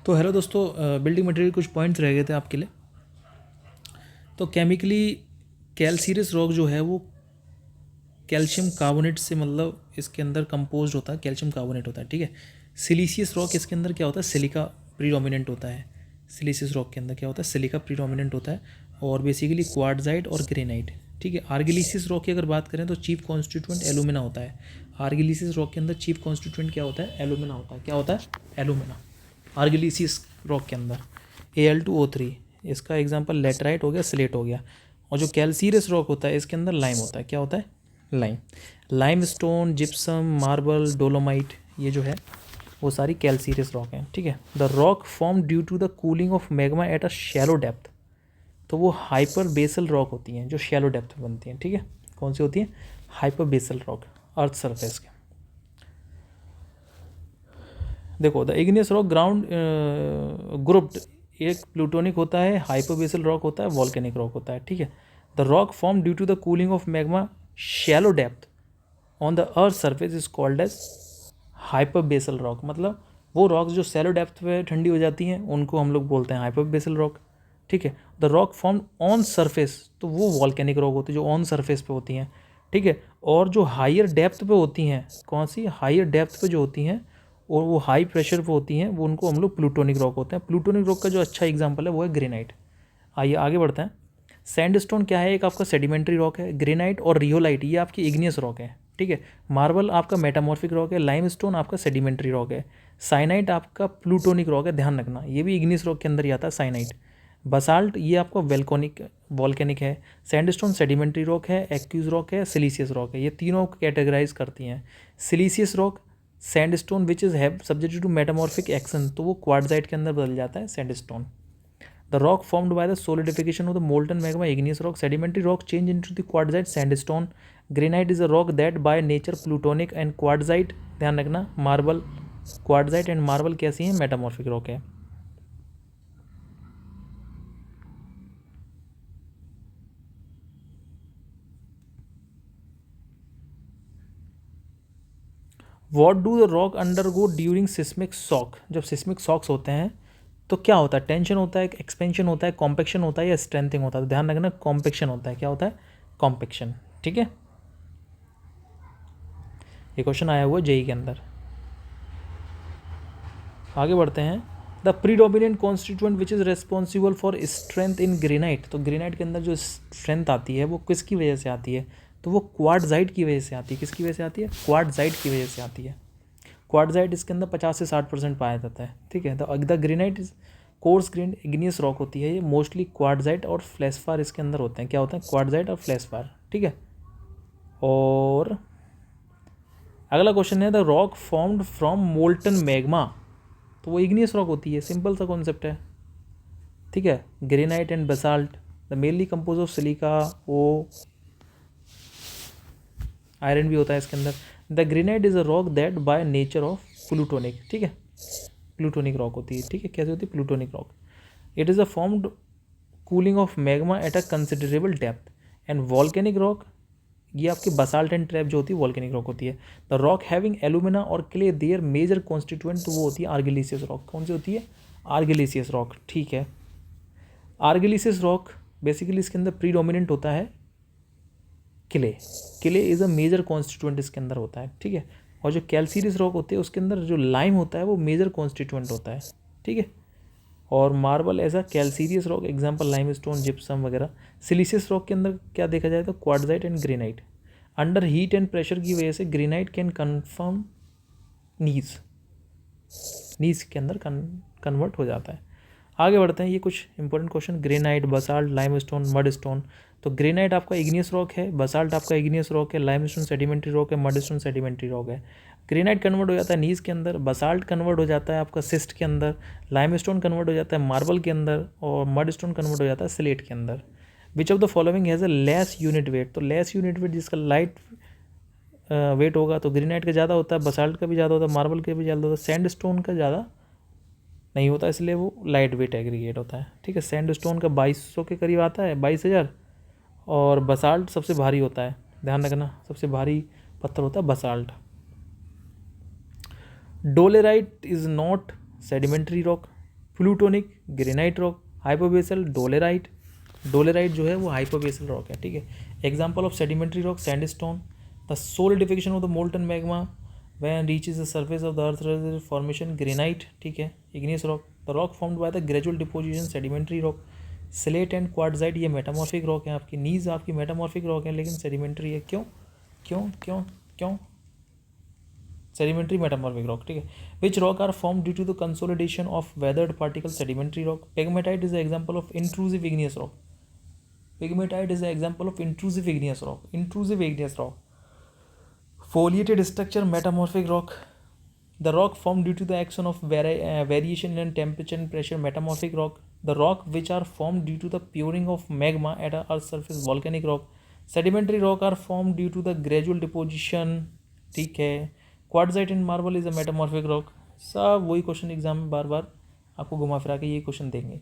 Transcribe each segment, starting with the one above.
तो हेलो दोस्तों, building material कुछ पॉइंट्स रह गए थे आपके लिए। तो केमिकली कैल्सीरियस रॉक जो है वो कैल्शियम कार्बोनेट से मतलब इसके अंदर कंपोज होता है, कैल्शियम कार्बोनेट होता है, ठीक है। सिलीसियस रॉक इसके अंदर क्या होता है, सिलिका प्रीडोमिनेंट होता है। सिलीसियस रॉक के अंदर क्या होता है, सिलिका प्रीडोमिनेंट होता है और बेसिकली क्वार्ट्जाइट और ग्रेनाइट, ठीक है। आर्गिलिसियस रॉक की अगर बात करें तो चीफ कॉन्स्टिट्यूएंट एलुमिना होता है। आर्गिलिसियस रॉक के अंदर चीफ कॉन्स्टिट्यूएंट क्या होता है, एलुमिना होता है। क्या होता है, एलुमिना। आर्गिलिसियस रॉक के अंदर Al2O3, इसका एग्जांपल लेटराइट हो गया, स्लेट हो गया। और जो कैल्सीरियस रॉक होता है इसके अंदर लाइम होता है। क्या होता है, lime. Lime stone, gypsum, marble, dolomite, ये जो है वो सारी कैल्सीरियस रॉक हैं, ठीक है। The rock form due to the cooling of magma at a shallow depth, तो वो हाइपर बेसल रॉक होती हैं जो शैलो डेप्थ में बनती हैं, ठीक है। कौन सी होती है, hyper basal rock, earth surface के। देखो, the igneous rock ground grouped, एक प्लूटोनिक होता है, हाइपरबेसल रॉक होता है, वॉल्केनिक रॉक होता है, ठीक है। The rock form due to the cooling of magma shallow depth on the earth surface is called as hypabyssal rock. मतलब वो रॉक्स जो शैलो डेप्थ पे ठंडी हो जाती हैं उनको हम लोग बोलते हैं हाइपरबेसल रॉक, ठीक है। The rock form on surface, तो वो वॉल्केनिक रॉक होती है जो ऑन सरफेस पे होती हैं, ठीक है। और जो हायर डेप्थ पे होती हैं, कौन सी, हायर डेप्थ पे जो होती हैं और वो हाई प्रेशर पे होती हैं, वो उनको हम लोग प्लूटोनिक रॉक होते हैं। प्लूटोनिक रॉक का जो अच्छा एग्जांपल है वो है ग्रेनाइट। आइए आगे बढ़ते हैं। सैंडस्टोन क्या है, एक आपका सेडिमेंट्री रॉक है। ग्रेनाइट और रियोलाइट ये आपकी इग्नियस रॉक है, ठीक है। मार्बल आपका मेटामॉर्फिक रॉक है। लाइमस्टोन आपका सेडिमेंट्री रॉक है। साइनाइट आपका प्लूटोनिक रॉक है, ध्यान रखना ये भी इग्नियस रॉक के अंदर ही आता है, साइनाइट। बसाल्ट ये आपका वॉल्केनिक है। सैंडस्टोन सेडिमेंट्री रॉक है, एक्यूज रॉक है, सिलीसियस रॉक है। ये तीनों कैटेगराइज करती हैं। Siliceous rock, sandstone which is have subject to metamorphic action, तो वो क्वार्ट्जाइट के अंदर बदल जाता है sandstone. The rock formed by the solidification of the molten magma, igneous rock. Sedimentary rock change into the quartzite, sandstone. Granite is a rock that by nature plutonic and quartzite, ध्यान रखना, marble, quartzite and marble कैसी हैं, metamorphic rock है। What do the rock under go during seismic shock, जब seismic shocks होते हैं तो क्या होता है, टेंशन होता है, एक्सपेंशन होता है, कॉम्पेक्शन होता है या स्ट्रेंथिंग होता है। तो ध्यान रखना, कॉम्पेक्शन होता है। क्या होता है, कॉम्पेक्शन, ठीक है। ये क्वेश्चन आया हुआ जेई के अंदर। आगे बढ़ते हैं। The predominant constituent which is responsible for strength in granite, तो ग्रेनाइट के अंदर जो स्ट्रेंथ आती है वो किसकी वजह से आती है, तो वो क्वार्ट्जाइट की वजह से आती है। किसकी वजह से आती है, क्वार्ट्जाइट की वजह से आती है। क्वार्ट्जाइट इसके अंदर 50 से 60% पाया जाता है, ठीक है। The granite is coarse grain igneous rock होती है, ये मोस्टली क्वार्ट्जाइट और फ्लेशफार इसके अंदर होते हैं। क्या होते हैं, क्वार्ट्जाइट और फ्लेशफार, ठीक है। और अगला क्वेश्चन है, the rock formed from molten magma, तो वो इग्नियस रॉक होती है, सिंपल सा कॉन्सेप्ट है, ठीक है। Granite and basalt the mainly compose of silica, वो आयरन भी होता है इसके अंदर। The granite is a rock that by nature of plutonic, ठीक है, प्लूटोनिक रॉक होती है, ठीक है। कैसे होती है, plutonic rock. It is a formed cooling of magma at a considerable depth. And volcanic rock, ये आपकी बसाल्ट एंड ट्रैप जो होती है वॉल्केनिक रॉक होती है। द रॉक हैविंग एलुमिना और क्ले देयर मेजर कॉन्स्टिट्यूएंट, तो वो होती है आर्गिलिसियस रॉक। कौन सी होती है, आर्गिलिसियस रॉक, ठीक है। आर्गिलिसियस रॉक बेसिकली इसके अंदर प्रीडोमिनेंट होता है clay. Clay is a major constituent इसके अंदर होता है, ठीक है। और जो कैल्सीरियस रॉक होते हैं उसके अंदर जो लाइम होता है वो मेजर कॉन्स्टिट्यूएंट होता है, ठीक है। और मार्बल ऐसा calcareous rock, example limestone, gypsum वगैरह। सिलिसियस रॉक के अंदर क्या देखा जाए तो quartzite and granite. Under heat and pressure की वजह से ग्रेनाइट कैन कन्फर्म नीज, नीज के अंदर कन्वर्ट हो जाता है। आगे बढ़ते हैं, ये कुछ important question. Granite, basalt, limestone, mudstone. तो ग्रेनाइट आपका इग्नियस रॉक है, बसाल्ट आपका इग्नियस रॉक है, लाइमस्टोन सेडिमेंट्री रॉक है, मडस्टोन सेडिमेंट्री रॉक है। ग्रेनाइट कन्वर्ट हो जाता है नीज के अंदर, बसाल्ट कन्वर्ट हो जाता है आपका सिस्ट के अंदर, लाइमस्टोन कन्वर्ट हो जाता है मार्बल के अंदर, और मडस्टोन कन्वर्ट हो जाता है स्लेट के अंदर। Which of the following has a less unit weight, तो लेस यूनिट वेट जिसका लाइट वेट होगा तो ग्रेनाइट का ज़्यादा होता है, बसाल्ट का भी ज़्यादा होता है, मार्बल का भी ज़्यादा होता है, सैंडस्टोन का ज़्यादा नहीं होता, इसलिए वो लाइट वेट एग्रीगेट होता है, ठीक है। सैंडस्टोन का 2200 के करीब आता है, 22,000। और बसाल्ट सबसे भारी होता है, ध्यान रखना, सबसे भारी पत्थर होता है basalt. डोलेराइट is not sedimentary rock, plutonic granite rock, hypobasal डोलेराइट, डोलेराइट जो है वो हाइपोबेसल रॉक है, ठीक है। Example of sedimentary rock sandstone, the solidification of the molten magma when reaches the surface of the earth formation granite, ठीक है। Igneous rock, the rock formed by the gradual deposition sedimentary rock, slate and quartzite ये metamorphic rock है आपकी, नीज आपकी metamorphic rock है लेकिन sedimentary है, क्यों क्यों क्यों क्यों सेडिमेंट्री मेटामॉर्फिक रॉक, ठीक है। Which rock are form due to the consolidation of weathered particle sedimentary rock, pegmatite is the example of intrusive igneous rock, pegmatite is the example of intrusive igneous rock, intrusive igneous rock, foliated structure metamorphic rock, the rock formed due to the action of variation in temperature and pressure metamorphic rock, the rock which are formed due to the pouring of magma at a earth surface volcanic rock, sedimentary rock are formed due to the gradual deposition, ठीक है। Quartzite and marble is a metamorphic rock. सब वही question exam में बार बार आपको घुमा फिरा के ये क्वेश्चन देंगे,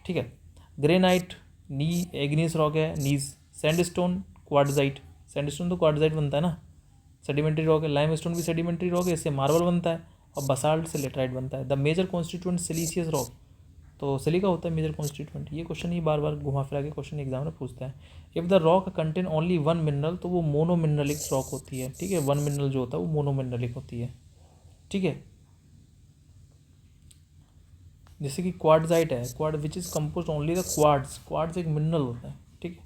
ठीक है। ग्रेनाइट नी एग्नियस रॉक है, नीज, सैंडस्टोन क्वार्टजाइट, सैंडस्टोन तो क्वार्टजाइट बनता है ना, सेडिमेंट्री रॉक है, लाइमस्टोन भी सेडिमेंट्री रॉक है, इससे मार्बल बनता है, और बसाल्ट से लेटराइट बनता है। द मेजर कॉन्स्टिट्यूएंट सिलीसियस रॉक, तो सिलिका होता है मेजर कॉन्स्टिट्यूएंट। ये क्वेश्चन ही बार बार घुमा फिरा के क्वेश्चन एग्जाम में पूछता है। If the rock contain only one mineral तो वो मोनो मिनरलिक रॉक होती है, ठीक है। वन मिनरल जो होता है वो मोनो मिनरलिक होती है, ठीक है। जैसे कि क्वार्टजाइट है, quartz which is compose only the quartz, quartz एक मिनरल होता है, ठीक है।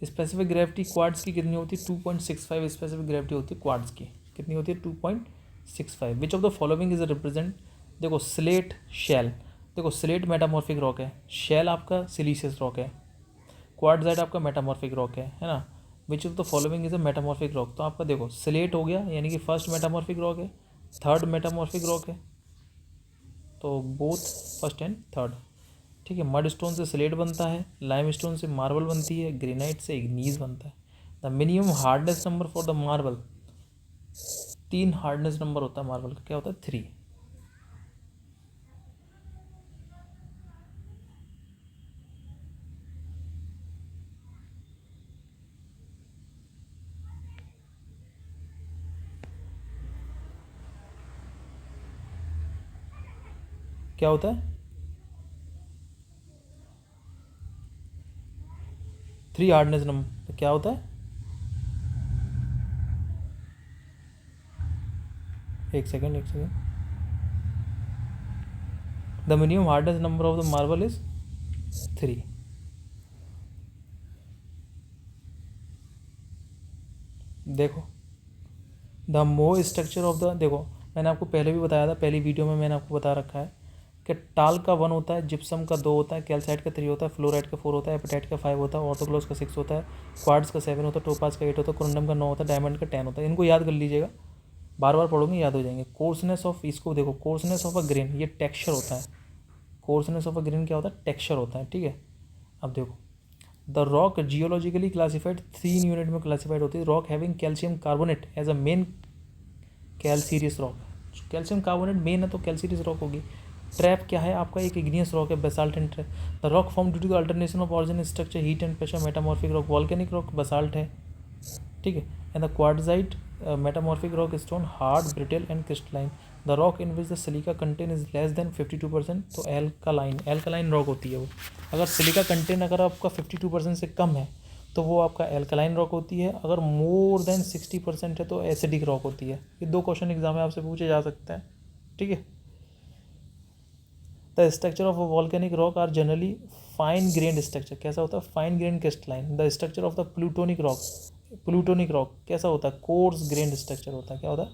स्पेसिफिक ग्रेविटी क्वार्ट्ज की कितनी होती है 2.65 स्पेसिफिक ग्रेविटी होती है क्वार्ट्ज की, कितनी होती है 2.65। Which of the following is represent, देखो स्लेट शेल, देखो स्लेट मेटामॉर्फिक रॉक है, शेल आपका सिलीसियस रॉक है, क्वार्टजाइट आपका मेटामॉर्फिक रॉक है ना। Which of the following is a metamorphic rock, तो आपका देखो स्लेट हो गया यानी कि फर्स्ट मेटामॉर्फिक रॉक है, थर्ड मेटामॉर्फिक रॉक है, तो बोथ फर्स्ट एंड थर्ड, ठीक है। मड स्टोन से स्लेट बनता है, लाइम स्टोन से मार्बल बनती है, ग्रेनाइट से इग्नीज बनता है। The minimum hardness number for the marble, 3 hardness number होता है मार्बल का, क्या होता है 3। क्या होता है 3 हार्डनेस नंबर, तो क्या होता है, एक second, the minimum hardness number of the marble is 3। देखो the more structure of the, देखो मैंने आपको पहले भी बताया था, पहली वीडियो में मैंने आपको बता रखा है कि टाल का 1 होता है, जिप्सम का 2 होता है, कैल्साइट का 3 होता है, फ्लोराइड का 4 होता है, एपेटाइट का 5 होता है, ऑर्थोक्लोज का 6 होता है, क्वार्ट्ज का 7 होता है, टोपाज का 8 होता है, कोरंडम का 9 होता है, डायमंड का 10 होता है। इनको याद कर लीजिएगा, बार बार पढ़ोगे याद हो जाएंगे। कोर्सनेस ऑफ, इसको देखो कोर्सनेस ऑफ अ ग्रेन, ये टेक्सचर होता है, कोर्सनेस ऑफ अ ग्रेन क्या होता है, टेक्सचर होता है, ठीक है। अब देखो the rock geologically classified 3 unit में क्लासिफाइड होती है। Rock having calcium carbonate as a main calcareous rock, calcium carbonate main है तो कैल्सीरियस रॉक होगी। ट्रैप क्या है आपका, एक इग्नियस रॉक है, basalt and trap. The rock form due to the alternation of origin structure heat and pressure metamorphic rock, volcanic rock basalt है, ठीक है। And the quartzite metamorphic rock stone hard brittle and crystalline. The rock in which the silica content is less than 52%, तो alkaline rock होती है वो। अगर silica contain अगर आपका 52% से कम है तो वो आपका एल्कलाइन रॉक होती है, अगर मोर देन 60% है तो एसिडिक रॉक होती है। ये 2 क्वेश्चन एग्जाम में आपसे पूछे जा सकते हैं, ठीक है। The structure of a volcanic rock are generally fine grained structure, कैसा होता है fine grained crystalline. The structure of the plutonic rock कैसा होता है, कोर्स ग्रेन्ड स्ट्रक्चर होता है, क्या होता है,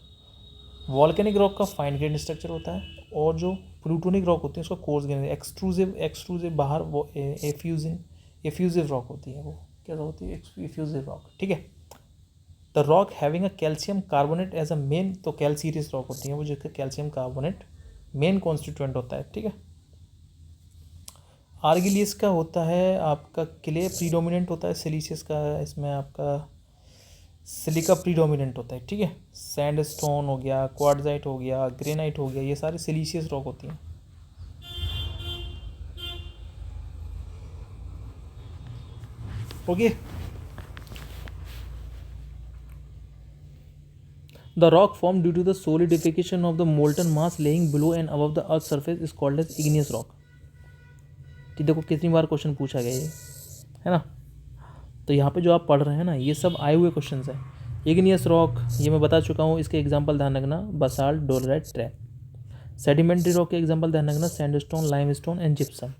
वॉल्केनिक रॉक का फाइन ग्रेन्ड स्ट्रक्चर होता है, और जो प्लूटोनिक रॉक होती है उसका कोर्स ग्रेन्ड, एक्सट्रूसिव बाहर वो एफ्यूजिव रॉक होती है, वो कैसा होती है एफ्यूजिव रॉक, ठीक है। The rock having a calcium carbonate as a main, तो कैल्सीरियस रॉक होती है वो, जिसका कैल्शियम कार्बोनेट मेन कॉन्स्टिट्यूएंट होता है, ठीक है। आर्गिलियस का होता है आपका क्ले प्रीडोमिनेंट होता है, सिलीसियस का इसमें आपका सिलिका प्रीडोमिनेंट होता है, ठीक है। सैंडस्टोन हो गया, क्वार्टजाइट हो गया, ग्रेनाइट हो गया, ये सारे सिलीसियस रॉक होती हैं, okay. The rock formed due to the solidification of the molten mass laying below and above the earth's surface is called as igneous rock. तो देखो कितनी बार क्वेश्चन पूछा गया ये, है ना. तो यहाँ पे जो आप पढ़ रहे हैं ना, ये सब आए हुए क्वेश्चन हैं. इग्नियस रॉक ये मैं बता चुका हूँ, इसके एग्जांपल ध्यान रखना, बसाल्ट, डोलराइट, ट्रैप. सेडिमेंट्री रॉक के एग्जांपल ध्यान रखना, sandstone, limestone and gypsum.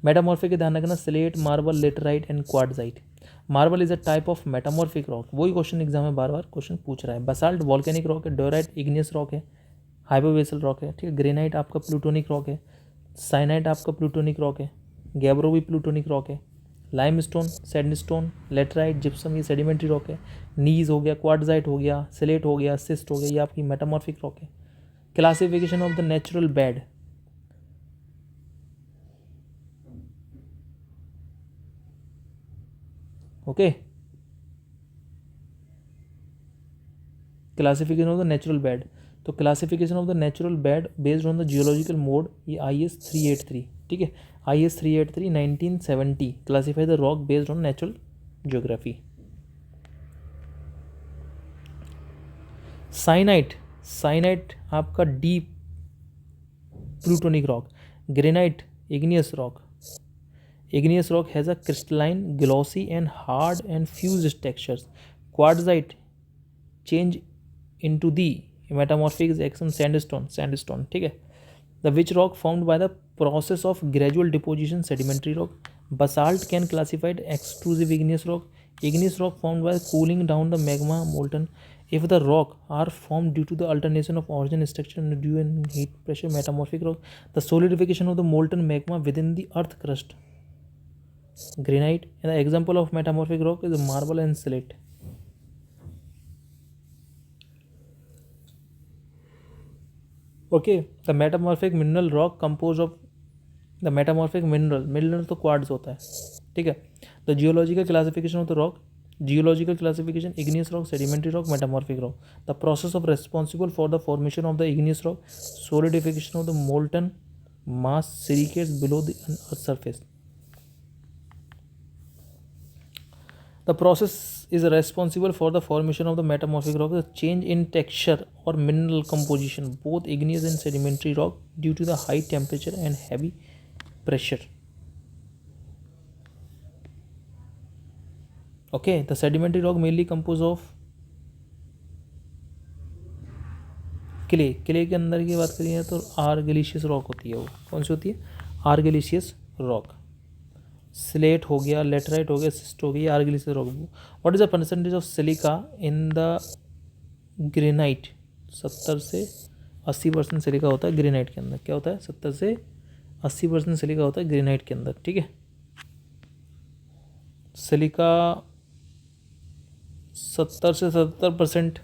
Metamorphic के ध्यान रखना, slate, marble, laterite and quartzite. Marble is a type of metamorphic rock. वही क्वेश्चन एग्जाम में बार बार क्वेश्चन पूछ रहा है. बसाल्ट वॉल्केनिक रॉक है, डोराइट इग्नियस रॉक है, हाइपोवेसल रॉक है, ठीक है. ग्रेनाइट आपका प्लूटोनिक रॉक है, साइनाइट आपका प्लूटोनिक रॉक है, गैब्रो भी प्लूटोनिक रॉक है, लाइमस्टोन, सैंडस्टोन, लेटराइट, जिप्सम ये सेडिमेंट्री रॉक है, नीज हो गया, क्वार्टजाइट हो गया, स्लेट हो गया, सिस्ट हो गया, ये आपकी मेटामॉर्फिक रॉक है. Classification of the natural bed. Okay, classification of the natural bed. तो classification of the natural bed based on the geological mode, ये IS 383, ठीक है. IS 383 1970 classify the rock based on natural geography. Syenite, syenite आपका deep plutonic rock. Granite igneous rock. Igneous rock has a crystalline, glossy and hard and fused textures. Quartzite change into the metamorphic action sandstone, sandstone, ठीक है. The which rock formed by the process of gradual deposition, sedimentary rock. Basalt can classified extrusive igneous rock. Igneous rock formed by cooling down the magma molten. If the rock are formed due to the alternation of origin structure and due and heat pressure, metamorphic rock. The solidification of the molten magma within the earth crust. Granite. And the example of metamorphic rock is marble and slate. Okay, the metamorphic mineral rock composed of the metamorphic mineral तो quartz होता है, ठीक है. The geological classification of the rock, geological classification, igneous rock, sedimentary rock, metamorphic rock. The process of responsible for the formation of the igneous rock, solidification of the molten mass silicates below the earth surface. The process is responsible for the formation of the metamorphic rock, the change in texture or mineral composition, both igneous and sedimentary rock, due to the high temperature and heavy pressure. Okay, the sedimentary rock mainly composed of clay. Clay के अंदर की बात करिए तो आर्गिलिशियस rock होती है. वो कौन सी होती है? आर्गिलिशियस रॉक. स्लेट हो गया, लेटराइट हो गया, सिस्ट हो गई, argillaceous rock. What is the percentage of silica in the granite? 70 से 80% सिलिका होता है ग्रेनाइट के अंदर. क्या होता है? 70 से 80% सिलिका होता है ग्रेनाइट के अंदर, ठीक है. सिलिका 70 से 77%,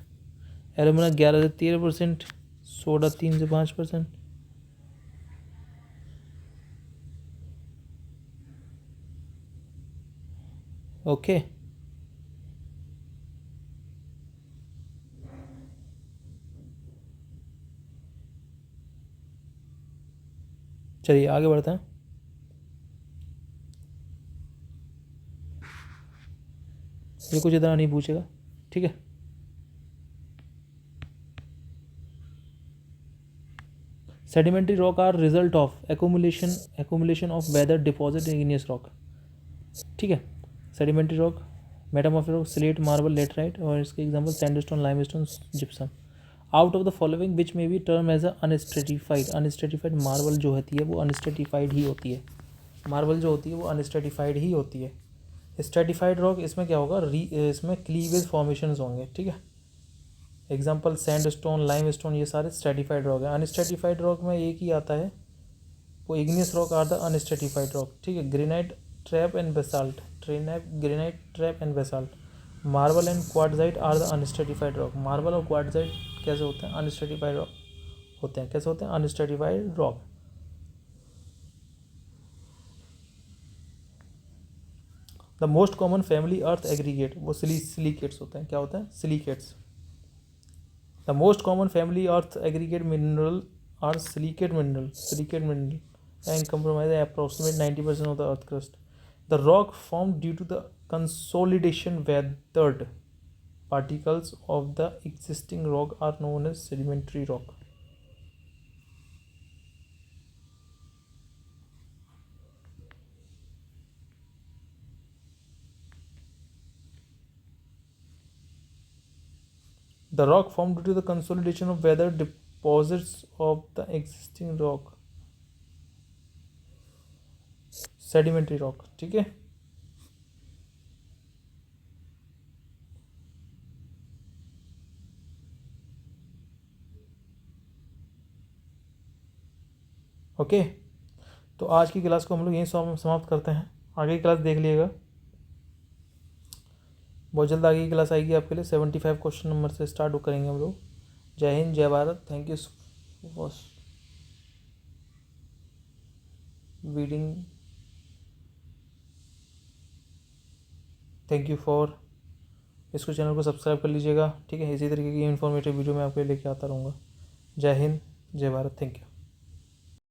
एल्यूमिना 11 से 13%, सोडा 3 से 5%. ओके, चलिए आगे बढ़ते हैं. ये कुछ इतना नहीं पूछेगा, ठीक है. Sedimentary rock are result of accumulation of weather deposit in igneous rock, ठीक है. Sedimentary rock, metamorphic rock, slate, marble, laterite, और इसके example sandstone, limestone, gypsum. Out of the following which may be term as unstratified. Unstratified marble जो होती है वो अनस्ट्रेटिफाइड ही होती है. मार्बल जो होती है वो अनस्ट्रेटिफाइड ही होती है. स्ट्रेटिफाइड रॉक, इसमें क्या होगा? इसमें क्लीवेज फॉर्मेशंस होंगे, ठीक है. एग्जांपल सैंडस्टोन, लाइमस्टोन, ये सारे स्ट्रेटिफाइड रॉक है. अनस्ट्रेटिफाइड रॉक में एक ही आता है, वो igneous rock are the unstratified rock, ठीक है. Granite, trap and basalt. Granite, trap and basalt. Marble and quartzite are the unstratified rock. Marble और क्वार्टजाइट कैसे होते हैं? अनस्ट्रेटिफाइड रॉक होते हैं. कैसे होते हैं? Unstratified rock. The most common family earth aggregate, वो सिलिकेट्स होते हैं. क्या होते हैं? Silicates. The most common family earth aggregate mineral are silicate mineral. Silicate mineral and comprise approximately 90% of the earth crust. The rock formed due to the consolidation weathered. particles of the existing rock are known as sedimentary rock. The rock formed due to the consolidation of weathered deposits of the existing rock. Sedimentary rock. ठीक है. Okay, तो आज की class को हम लोग यहीं समाप्त करते हैं. आगे की क्लास देख लिएगा, बहुत जल्द आगे की क्लास आएगी आपके लिए. 75 क्वेश्चन नंबर से स्टार्ट करेंगे हम लोग. जय हिंद, जय Bharat. Thank you for reading. Thank you for इसको चैनल को सब्सक्राइब कर लीजिएगा. ठीक है, इसी तरीके की इन्फॉर्मेटिव वीडियो मैं आपके लिए लेके आता रहूँगा. जय हिंद, जय भारत. Thank you.